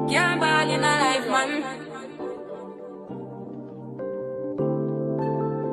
Can't ball in a life, man.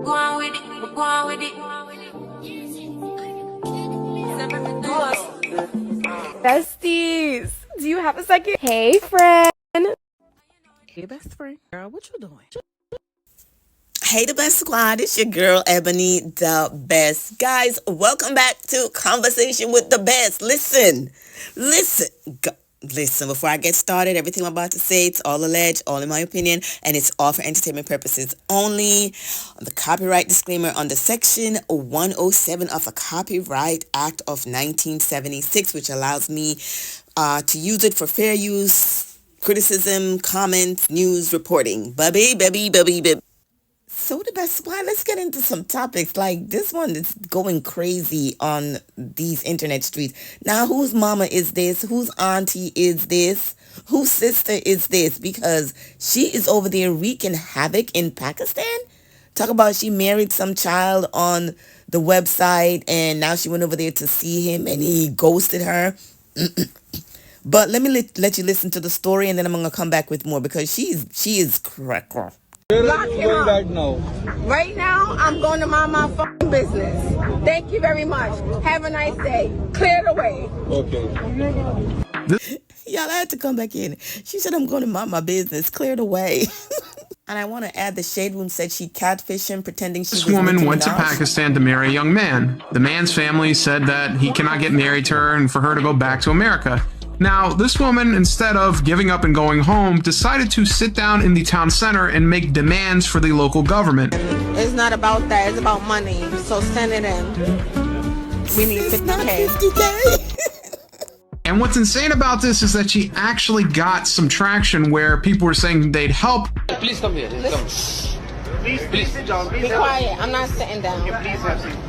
Go on with it, go on with it. Besties, do you have a second? Hey, friend. Hey, best friend. Girl, what you doing? Hey, the best squad. It's your girl, Ebony, the best. Guys, welcome back to Conversation with the Best. Listen, before I get started, everything I'm about to say, it's all alleged, all in my opinion, and it's all for entertainment purposes only. The copyright disclaimer under Section 107 of the Copyright Act of 1976, which allows me to use it for fair use, criticism, comments, news, reporting. Baby. So the best, why let's get into some topics. Like this one is going crazy on these internet streets. Now, whose mama is this? Whose auntie is this? Whose sister is this? Because she is over there wreaking havoc in Pakistan. Talk about she married some child on the website and now she went over there to see him and he ghosted her. But let me let you listen to the story and then I'm going to come back with more because she is cracker. Lock him up. Right now, I'm going to mind my fucking business. Thank you very much. Have a nice day. Clear the way. Okay. Y'all, I had to come back in. She said, I'm going to mind my business. Clear the way. And I want to add the Shade Room said she catfished him, pretending she was This woman Nicki went to Minaj. Pakistan to marry a young man. The man's family said that he cannot get married to her and for her to go back to America. Now, this woman, instead of giving up and going home, decided to sit down in the town center and make demands for the local government. It's not about that. It's about money. So send it in. We need It's not 50K. 50K. And what's insane about this is that she actually got some traction where people were saying they'd help. Please come here. Come. Please sit down. Be quiet. I'm not sitting down.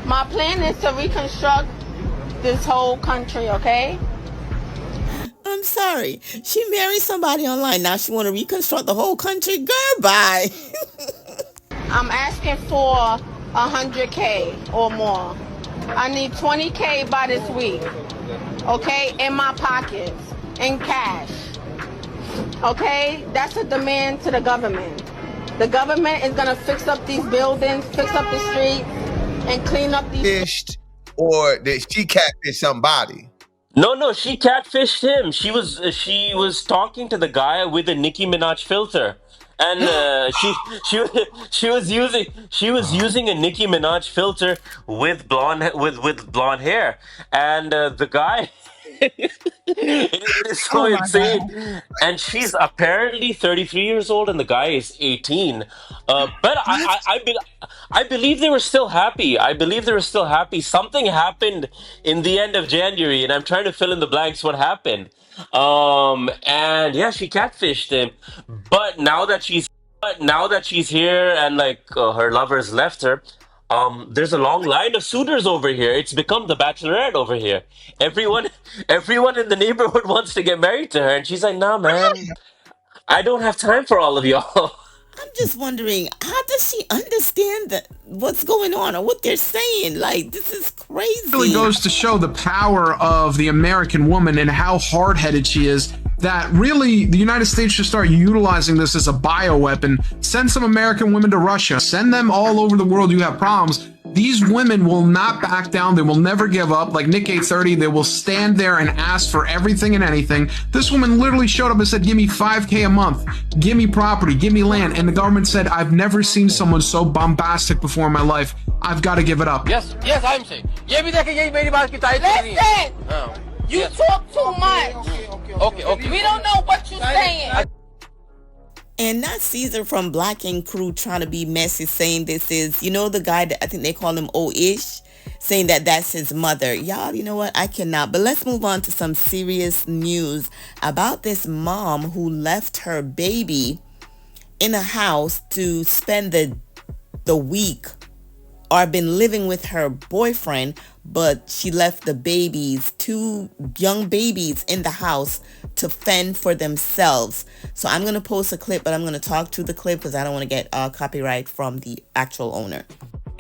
My plan is to reconstruct this whole country, okay? I'm sorry. She married somebody online. Now she want to reconstruct the whole country. Girl, bye. I'm asking for 100K or more. I need 20K by this week, okay? In my pockets, in cash, okay? That's a demand to the government. The government is gonna fix up these buildings, fix up the streets, and clean up these... Fished or that she catfished somebody. No, she catfished him. She was talking to the guy with a Nicki Minaj filter, and she was using a Nicki Minaj filter with blonde hair, and the guy. It is so insane. And she's apparently 33 years old and the guy is 18. But I believe they were still happy. I believe they were still happy. Something happened in the end of January, and I'm trying to fill in the blanks what happened. And yeah, she catfished him. But now that she's here and like her lovers left her, there's a long line of suitors over here. It's become the Bachelorette over here. Everyone in the neighborhood wants to get married to her, and she's like, "Nah, man, I don't have time for all of y'all." I'm just wondering, how does she understand what's going on or what they're saying? Like, this is crazy. It really goes to show the power of the American woman and how hard-headed she is, that really the United States should start utilizing this as a bioweapon. Send some American women to Russia. Send them all over the world. You have problems. These women will not back down. They will never give up. Like Nick 830, they will stand there and ask for everything and anything. This woman literally showed up and said, give me 5K a month. Give me property. Give me land. And the government said, I've never seen someone so bombastic before in my life. I've got to give it up. Yes, I'm saying. Listen! You talk too much. Okay. We don't know what you're saying. And not Caesar from Black Ink Crew trying to be messy saying this is, you know, the guy that I think they call him O-ish, saying that that's his mother. Y'all, you know what? I cannot. But let's move on to some serious news about this mom who left her baby in a house to spend the week or been living with her boyfriend, but she left the babies, 2 young babies in the house to fend for themselves. So I'm going to post a clip, but I'm going to talk to the clip because I don't want to get copyright from the actual owner.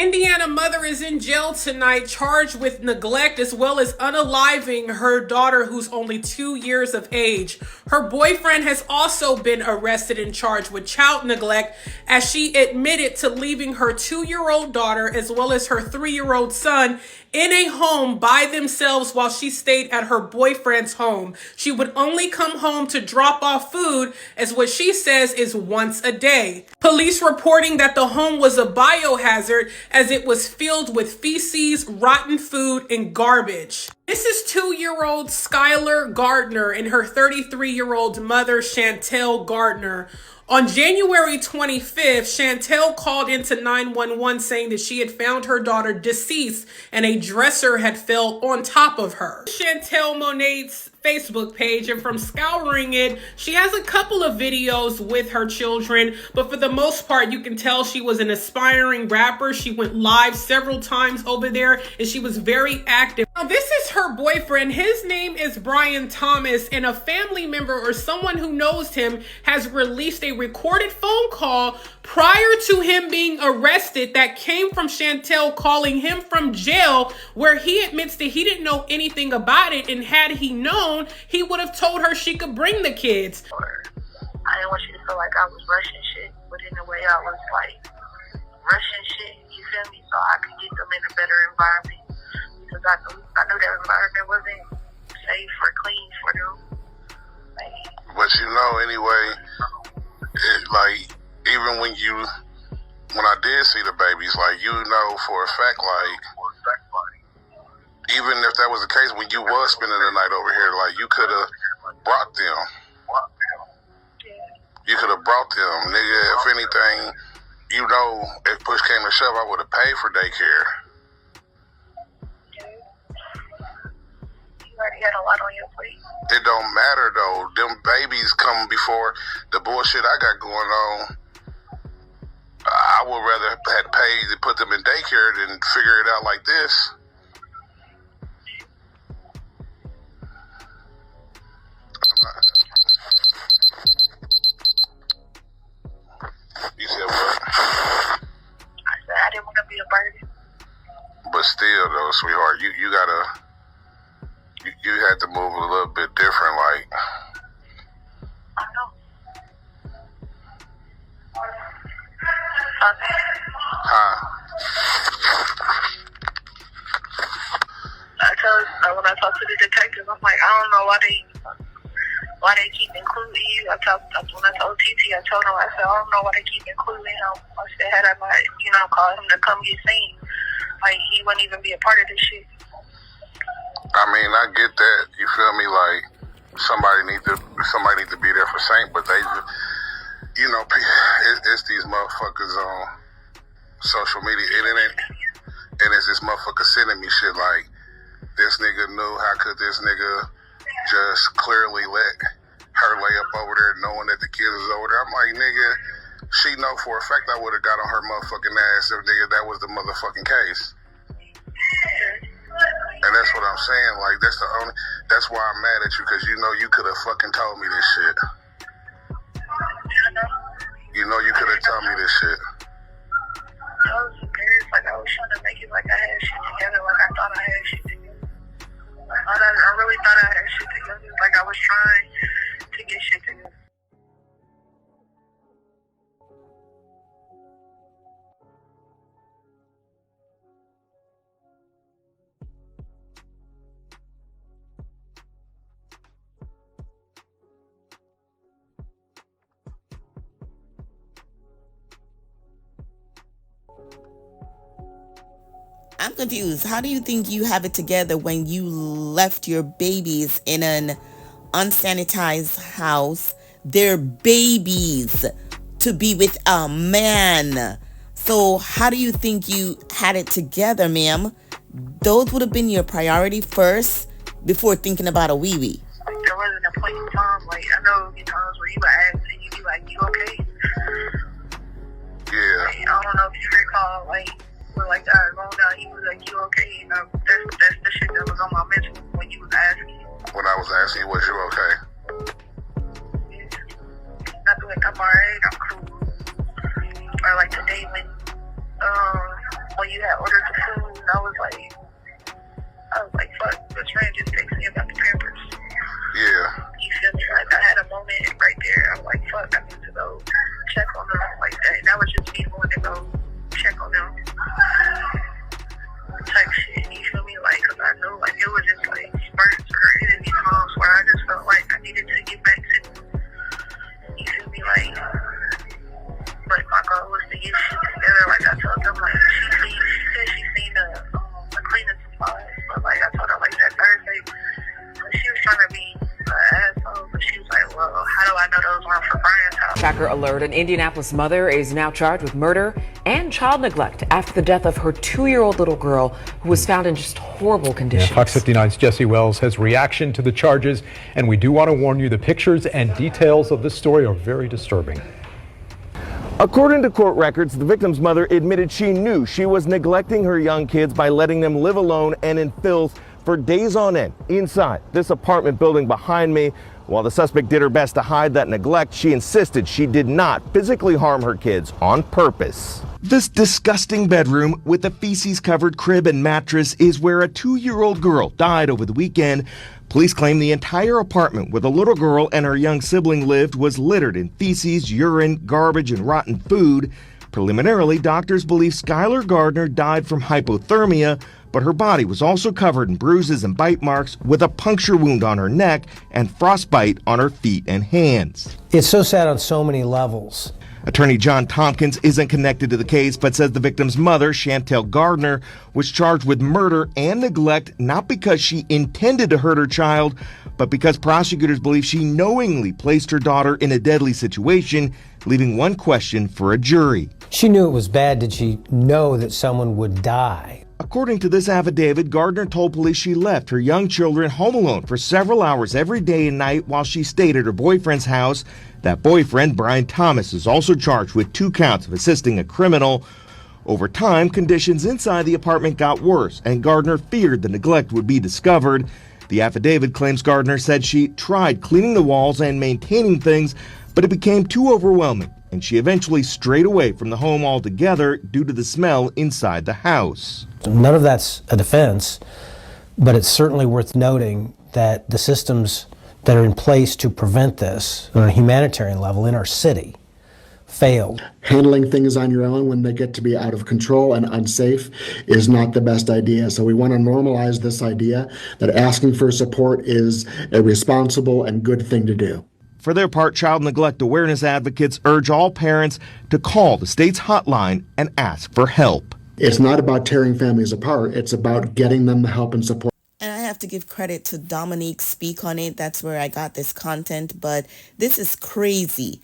Indiana mother is in jail tonight, charged with neglect as well as unaliving her daughter who's only 2 years of age. Her boyfriend has also been arrested and charged with child neglect as she admitted to leaving her 2-year-old daughter as well as her 3-year-old son in a home by themselves while she stayed at her boyfriend's home. She would only come home to drop off food, as what she says is once a day. Police reporting that the home was a biohazard as it was filled with feces, rotten food, and garbage. This is 2-year-old Skylar Gardner and her 33-year-old mother, Chantel Gardner. On January 25th, Chantel called into 911 saying that she had found her daughter deceased and a dresser had fell on top of her. Chantel Monet's Facebook page, and from scouring it, she has a couple of videos with her children, but for the most part, you can tell she was an aspiring rapper. She went live several times over there, and she was very active. Now, this is her boyfriend. His name is Brian Thomas, and a family member or someone who knows him has released a recorded phone call prior to him being arrested that came from Chantel calling him from jail, where he admits that he didn't know anything about it, and had he known, he would have told her she could bring the kids. I didn't want you to feel like I was rushing shit, but in a way I was like rushing shit, you feel me, so I could get them in a better environment, because I knew that environment wasn't safe or clean for them. But you know, anyway, like, even when I did see the babies, like, you know for a fact, like, even if that was the case, when you was spending the night over here, like, you could have brought them. You could have brought them, nigga. If anything, you know, if push came to shove, I would have paid for daycare. You already had a lot on your plate. It don't matter, though. Them babies come before the bullshit I got going on. I would rather have paid to put them in daycare than figure it out like this. You said what? I said I didn't want to be a burden. But still, though, sweetheart, you gotta, you had to move a little bit different, like. I know. Huh? When I talked to the detectives, I'm like, I don't know why they keep including you. When I told TT, I told him, I said, I don't know why they keep including him. I said, had I not, called him to come get seen, like, he wouldn't even be a part of this shit. I mean, I get that. You feel me? Like, somebody need to be there for Saint, but they, you know, it's these motherfuckers on social media, and it's this motherfucker sending me shit like, this nigga knew, how could this nigga just clearly let her lay up over there knowing that the kid is over there? I'm like, nigga, she know for a fact I would have got on her motherfucking ass if, nigga, that was the motherfucking case. And that's what I'm saying, like, that's why I'm mad at you, because you know you could have fucking told me this shit. You know you could have told me this shit. I was embarrassed, like, I was trying to make it like I had shit together, like I thought I had shit together. I really thought I had shit together, like I was trying to get shit together. I'm confused. How do you think you have it together when you left your babies in an unsanitized house? They're babies to be with a man. So how do you think you had it together, ma'am? Those would have been your priority first before thinking about a wee-wee. Like, there wasn't a point in time, like, I know there times where you would ask and you'd be like, you okay? Yeah. Like, I don't know if you recall, like, but like that going down, he was like, you okay? You know, that's the shit that was on my mental when you was asking. When I was asking you, was you okay? Yeah. I'd be like, I'm alright, I'm cool. Or like today when you Firecracker alert. An Indianapolis mother is now charged with murder and child neglect after the death of her 2-year-old little girl who was found in just horrible conditions. Yeah, Fox 59's Jesse Wells has reaction to the charges, and we do want to warn you the pictures and details of this story are very disturbing. According to court records, the victim's mother admitted she knew she was neglecting her young kids by letting them live alone and in filth for days on end inside this apartment building behind me. While the suspect did her best to hide that neglect, she insisted she did not physically harm her kids on purpose. This disgusting bedroom with a feces-covered crib and mattress is where a 2-year-old girl died over the weekend. Police claim the entire apartment where the little girl and her young sibling lived was littered in feces, urine, garbage, and rotten food. Preliminarily, doctors believe Skylar Gardner died from hypothermia, but her body was also covered in bruises and bite marks with a puncture wound on her neck and frostbite on her feet and hands. It's so sad on so many levels. Attorney John Tompkins isn't connected to the case, but says the victim's mother, Chantel Gardner, was charged with murder and neglect, not because she intended to hurt her child, but because prosecutors believe she knowingly placed her daughter in a deadly situation, leaving one question for a jury. She knew it was bad. Did she know that someone would die? According to this affidavit, Gardner told police she left her young children home alone for several hours every day and night while she stayed at her boyfriend's house. That boyfriend, Brian Thomas, is also charged with 2 counts of assisting a criminal. Over time, conditions inside the apartment got worse, and Gardner feared the neglect would be discovered. The affidavit claims Gardner said she tried cleaning the walls and maintaining things, but it became too overwhelming, and she eventually strayed away from the home altogether due to the smell inside the house. None of that's a defense, but it's certainly worth noting that the systems that are in place to prevent this on a humanitarian level in our city failed. Handling things on your own when they get to be out of control and unsafe is not the best idea. So we want to normalize this idea that asking for support is a responsible and good thing to do. For their part, child neglect awareness advocates urge all parents to call the state's hotline and ask for help. It's not about tearing families apart. It's about getting them the help and support. And I have to give credit to Dominique Speak on it. That's where I got this content. But this is crazy.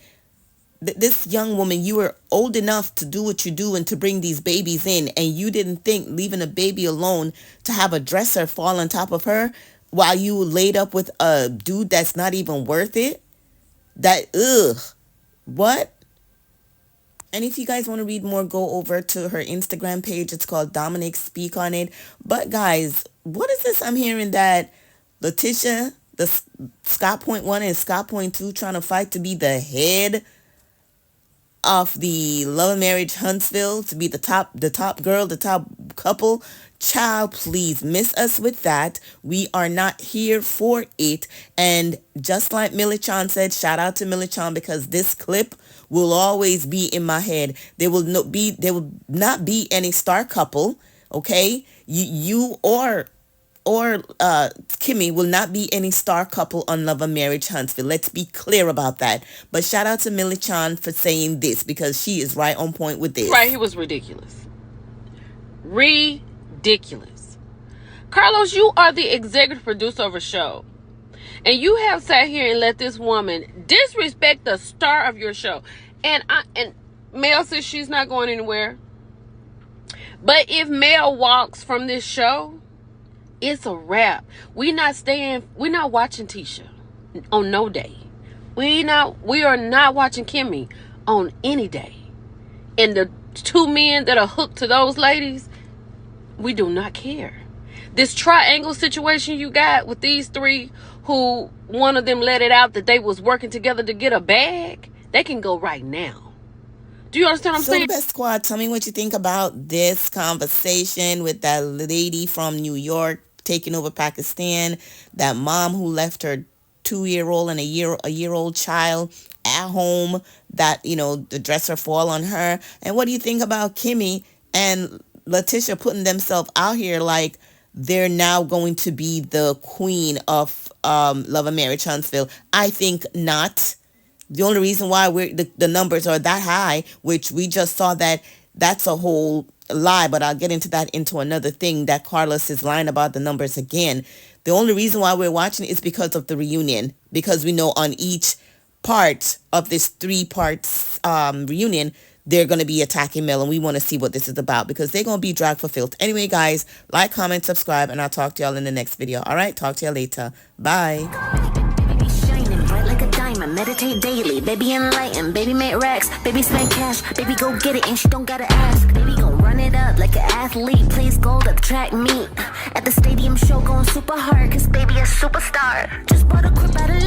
This young woman, you were old enough to do what you do and to bring these babies in, and you didn't think leaving a baby alone to have a dresser fall on top of her while you laid up with a dude that's not even worth it? What? And if you guys want to read more, go over to her Instagram page. It's called Dominic Speak on it. But guys, what is this I'm hearing that Latisha, the Scott Point 1 and Scott Point 2 trying to fight to be the head of the Love and Marriage Huntsville, to be the top girl, the top couple? Child, please miss us with that. We are not here for it. And just like Millie Chan said, shout out to Millie Chan, because this clip will always be in my head. There will not be any star couple, okay? You or Kimmy will not be any star couple on Love and Marriage Huntsville. Let's be clear about that. But shout out to Millie Chan for saying this, because she is right on point with this. Right, he was ridiculous. Ridiculous. Carlos, you are the executive producer of a show, and you have sat here and let this woman disrespect the star of your show. And Mel says she's not going anywhere. But if Mel walks from this show, it's a wrap. We're not watching Tisha on no day. We are not watching Kimmy on any day. And the 2 men that are hooked to those ladies, we do not care. This triangle situation you got with these 3, who one of them let it out that they was working together to get a bag, they can go right now. Do you understand what I'm saying? So, Best Squad, tell me what you think about this conversation with that lady from New York taking over Pakistan, that mom who left her 2-year-old and a year-old child at home, that, the dresser fall on her. And what do you think about Kimmy and Latisha putting themselves out here like they're now going to be the queen of Love and Marriage Huntsville? I think not. The only reason why the numbers are that high, which we just saw that's a whole lie, but I'll get into that into another thing, that Carlos is lying about the numbers again. The only reason why we're watching is because of the reunion, because we know on each part of this 3-part reunion, they're going to be attacking Mel, and we want to see what this is about because they're going to be dragged for filth. Anyway, guys, like, comment, subscribe, and I'll talk to y'all in the next video. All right, talk to y'all later. Bye. Shining bright like a diamond, meditate daily, baby enlightened, baby make racks, baby spend cash, baby go get it and she don't gotta ask, baby gon' run it up like an athlete, plays gold at the track meet, at the stadium show going super hard, cause baby a superstar, just bought a crib out of